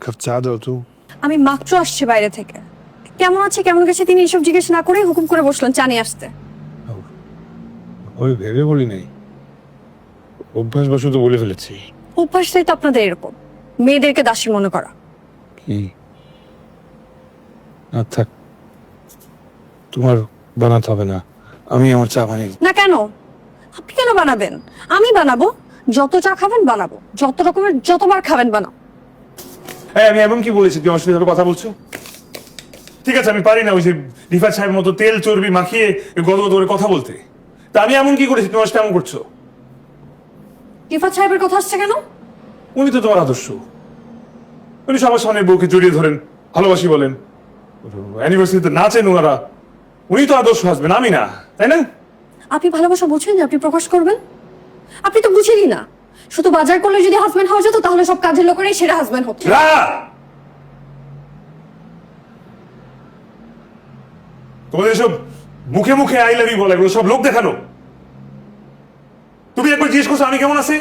Cup চা দাও তো। আমি মাত্র আসছি বাইরে থেকে। কেমন আছে কেমন গেছে তিনি এসব জিজ্ঞেস না করে হুকুম করে বসলেন চা নিয়ে আসতে। ওই ভেবে বলি নাই, অভ্যাসবশত বলে ফেলেছি। অভ্যাসটাই তো আপনাদের এরকম, মেয়েদেরকে দাসী মনে করা। কি না থাক, তোমার বানাতে হবে না, আমি আমার চা বানিয়ে। না কেন? আপনি কেন বানাবেন? আমি বানাবো। যত চা খাবেন বানাবো, যত রকমের যতবার খাবেন বানাবো। হ্যাঁ, আমি এমন কি বলেছি তুই আমার সাথে এভাবে কথা বলছো? ঠিক আছে, আমি পারি না ওই যে রিফাত সাহেবের মতো তেল চর্বি মাখিয়ে গদগদ করে কথা বলতে। তা আমি এমন কি করেছি তোমার সাথে এমন করছো? রিফাত সাহেবের কথা আসছে কেন? উনি তো তোমার আদর্শ। উনি সবার সামনে বউকে জড়িয়ে ধরেন, ভালোবাসি বলেন, অ্যানিভার্সারিতে নাচেন ওনারা। উনি তো আদর্শ হাসবেন, আমি না, তাই না? আপনি ভালোবাসা বুঝছেন যে আপনি প্রকাশ করবেন? আপনি তো বুঝেনই না। শুধু বাজার করলে যদি হাজবেন্ড হওয়া যেত তাহলে সব কাজের লোকেরাই সেরা হাজবেন্ড হতো। তোমাদের সব মুখে মুখে আই লাভ ইউ বলে এগুলো সব লোক দেখানো। তুমি একবার জিজ্ঞেস করছো আমি কেমন আছি?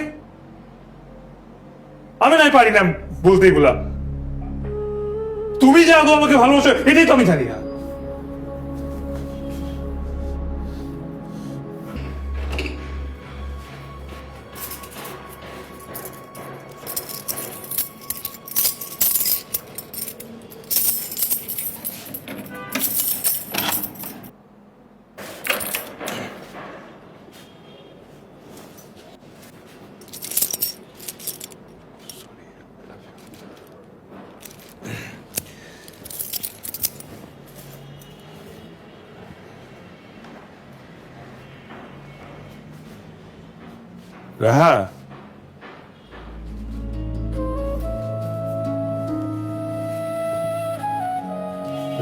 আমি নাই পারি না বলতে এগুলা। তুমি যে আদৌ আমাকে ভালোবাসো এটাই তো আমি জানি না। রাহা,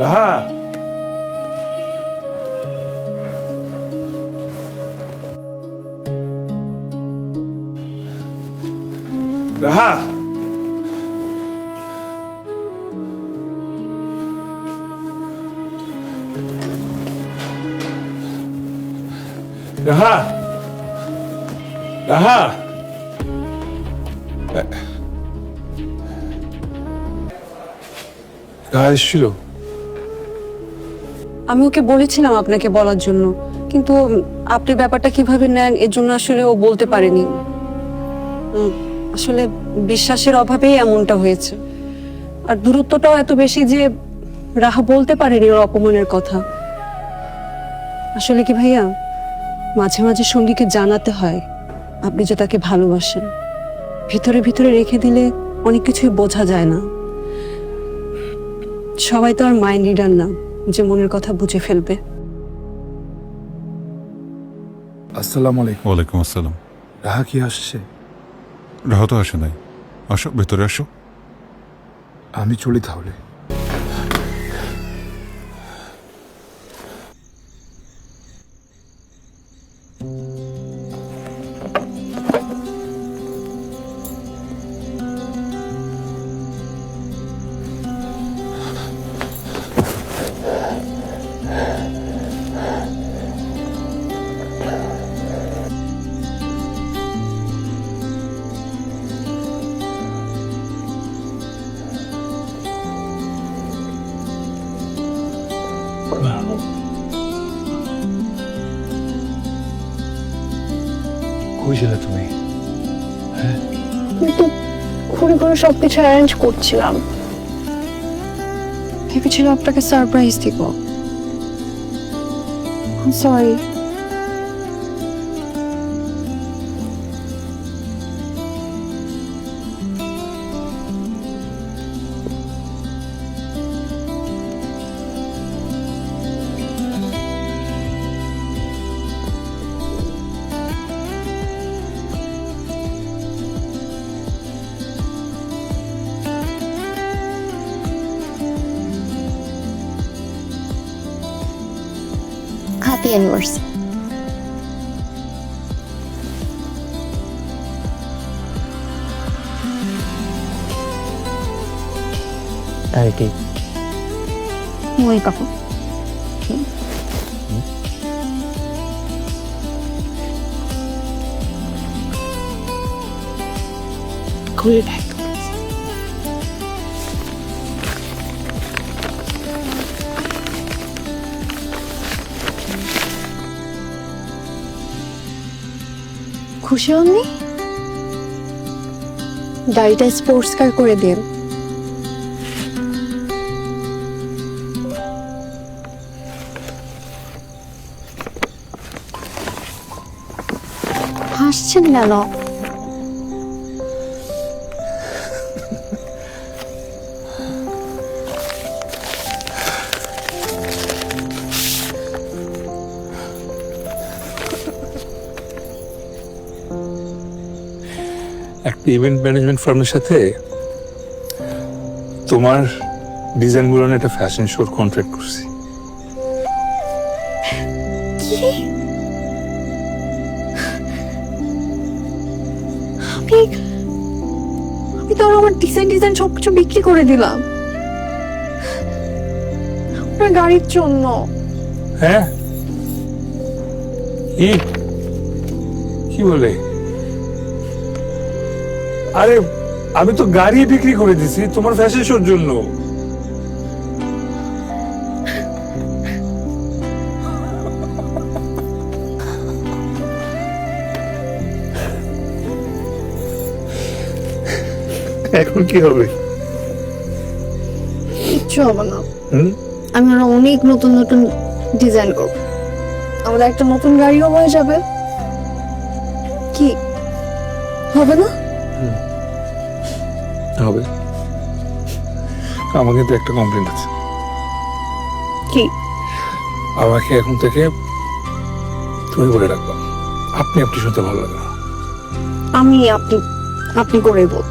রাহা, রাহা, রাহা, রাহা। রাহা এসেছিল? আমি ওকে বলেছিলাম আপনাকে বলার জন্য, কিন্তু আপনি ব্যাপারটা কিভাবে নেন এর জন্য আসলে ও বলতে পারেনি। আসলে বিশ্বাসের অভাবেই এমনটা হয়েছে। আর দূরত্বটাও এত বেশি যে রাহা বলতে পারেনি ওর অপমানের কথা। আসলে কি ভাইয়া, মাঝে মাঝে সঙ্গীকে জানাতে হয় আপনি যে তাকে ভালোবাসেন। ভিতরে ভিতরে রেখে দিলে অনেক কিছুই বোঝা যায় না। সবাই তো আর মাইন্ড রিডার না যে মনের কথা বুঝে ফেলবে। আসসালামু আলাইকুম। ওয়ালাইকুম আসসালাম। রাহা কি আসছে? রাহা তো আসে নাই। আসো, ভেতরে আসো। আমি চলি তাহলে। কই ছিলে তুমি? কিন্তু ঘুরে ঘুরে সবকিছু অ্যারেঞ্জ করছিলাম, ভেবেছিলাম আপনাকে সারপ্রাইজ দিব। Sorry. Happy anniversary. Thirty. Muy kapo. খুলে দেখ। খুশি হননি? গাড়িটা স্পোর্টস কার করে দিন। হাসছেন কেন? একটা ইভেন্ট ম্যানেজমেন্ট ফার্মের সাথে তোমার ডিজাইনগুলো নিয়ে একটা ফ্যাশন শোর কন্ট্রাক্ট করছি। আমি তো আমার ডিজাইন সবকিছু বিক্রি করে দিলাম আপনার গাড়ির জন্য। হ্যাঁ, কি বলে? আরে আমি তো গাড়ি বিক্রি করে দিছি তোমার ফ্যাশন শোর জন্য। এখন কি হবে? কিচ্ছু হবে না, হুম? আমি আরো অনেক নতুন নতুন ডিজাইন করব। আমাদের একটা নতুন গাড়িও হয়ে যাবে। কি হবে না? হবে। আমার কিন্তু একটা কমপ্লেন্ট আছে। কি? আমাকে এখন থেকে তুমি বলে রাখবা, আপনি শুনতে ভালো লাগে না। আমি আপনি করেই বল।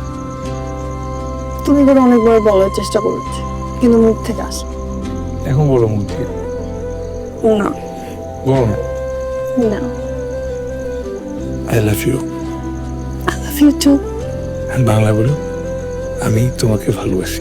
তুমি করে অনেকবার বলার চেষ্টা করেছি কিন্তু মুখ থেকে আসে এখন বলো মুখ দিয়ে। না। বলো না। না। I love you. I love you too. Bangla বলো, আমি তোমাকে ভালোবাসি।